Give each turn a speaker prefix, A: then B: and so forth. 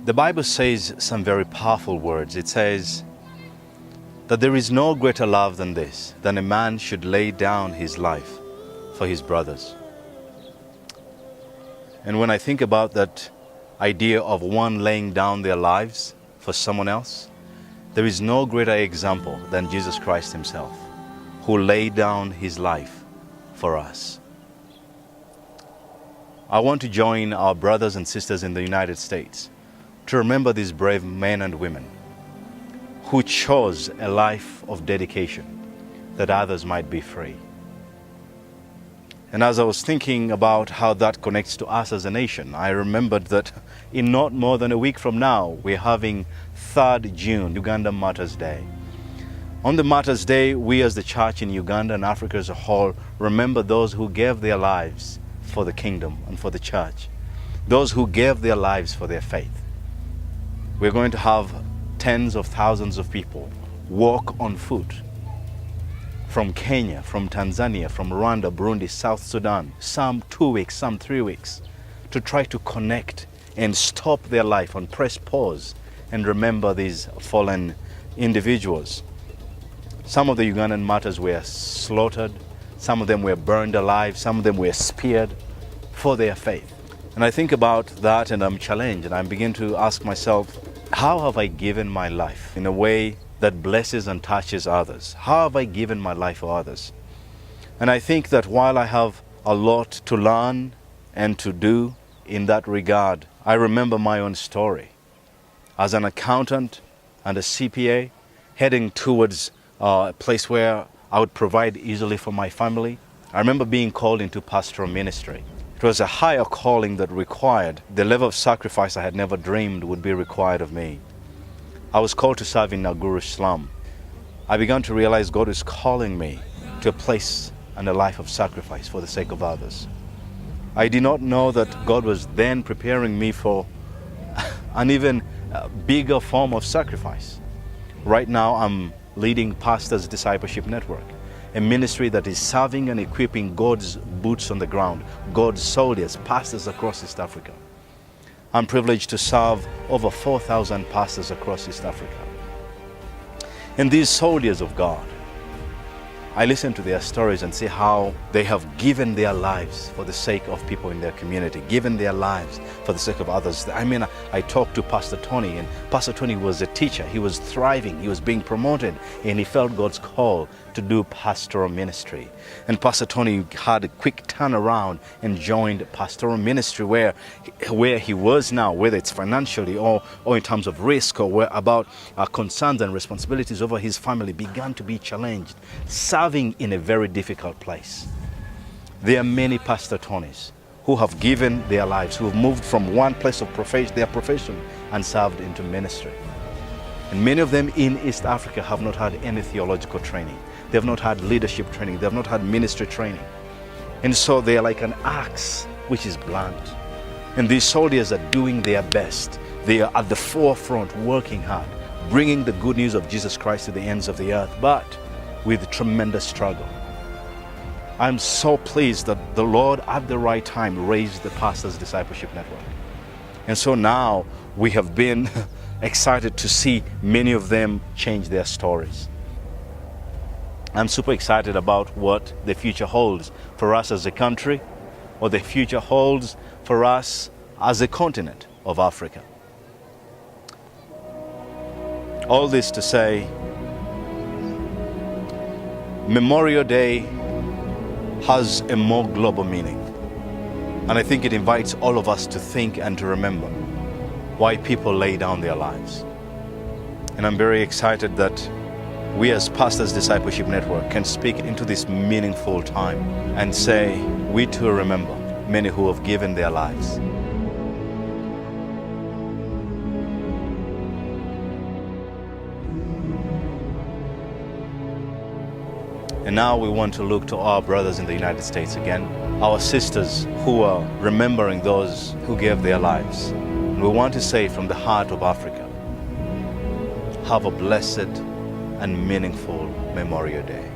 A: The Bible says some very powerful words. It says that there is no greater love than this, than a man should lay down his life for his brothers. And when I think about that idea of one laying down their lives for someone else, there is no greater example than Jesus Christ himself, who laid down his life for us. I want to join our brothers and sisters in the United States to remember these brave men and women who chose a life of dedication that others might be free. And as I was thinking about how that connects to us as a nation, I remembered that in not more than a week from now, we're having 3rd June, Uganda Martyrs Day. On the Martyrs Day, we as the church in Uganda and Africa as a whole remember those who gave their lives for the kingdom and for the church, those who gave their lives for their faith. We're going to have tens of thousands of people walk on foot from Kenya, from Tanzania, from Rwanda, Burundi, South Sudan, some 2 weeks, some 3 weeks, to try to connect and stop their life and press pause and remember these fallen individuals. Some of the Ugandan martyrs were slaughtered, some of them were burned alive, some of them were speared for their faith. And I think about that and I'm challenged and I begin to ask myself, how have I given my life in a way that blesses and touches others? How have I given my life for others? And I think that while I have a lot to learn and to do in that regard, I remember my own story. As an accountant and a CPA, heading towards a place where I would provide easily for my family, I remember being called into pastoral ministry. It was a higher calling that required the level of sacrifice I had never dreamed would be required of me. I was called to serve in Naguru slum. I began to realize God is calling me to a place and a life of sacrifice for the sake of others. I did not know that God was then preparing me for an even bigger form of sacrifice. Right now I'm leading Pastors Discipleship Network, a ministry that is serving and equipping God's boots on the ground, God's soldiers, pastors across East Africa. I'm privileged to serve over 4,000 pastors across East Africa. And these soldiers of God, I listen to their stories and see how they have given their lives for the sake of people in their community, given their lives for the sake of others. I mean, I talked to Pastor Tony, and Pastor Tony was a teacher. He was thriving, he was being promoted, and he felt God's call to do pastoral ministry. And Pastor Tony had a quick turnaround and joined pastoral ministry where he was now, whether it's financially or in terms of risk or where about concerns and responsibilities over his family began to be challenged, serving in a very difficult place. There are many Pastor Tonys who have given their lives, who have moved from one place of their profession and served into ministry. And many of them in East Africa have not had any theological training. They have not had leadership training. They have not had ministry training. And so they are like an axe which is blunt. And these soldiers are doing their best. They are at the forefront working hard, bringing the good news of Jesus Christ to the ends of the earth, but with tremendous struggle. I'm so pleased that the Lord at the right time raised the Pastors Discipleship Network. And so now we have been excited to see many of them change their stories. I'm super excited about what the future holds for us as a country, or the future holds for us as a continent of Africa. All this to say, Memorial Day has a more global meaning. And I think it invites all of us to think and to remember why people lay down their lives. And I'm very excited that we as Pastors Discipleship Network can speak into this meaningful time and say, we too remember many who have given their lives. And now we want to look to our brothers in the United States again, our sisters who are remembering those who gave their lives. And we want to say from the heart of Africa, have a blessed and meaningful Memorial Day.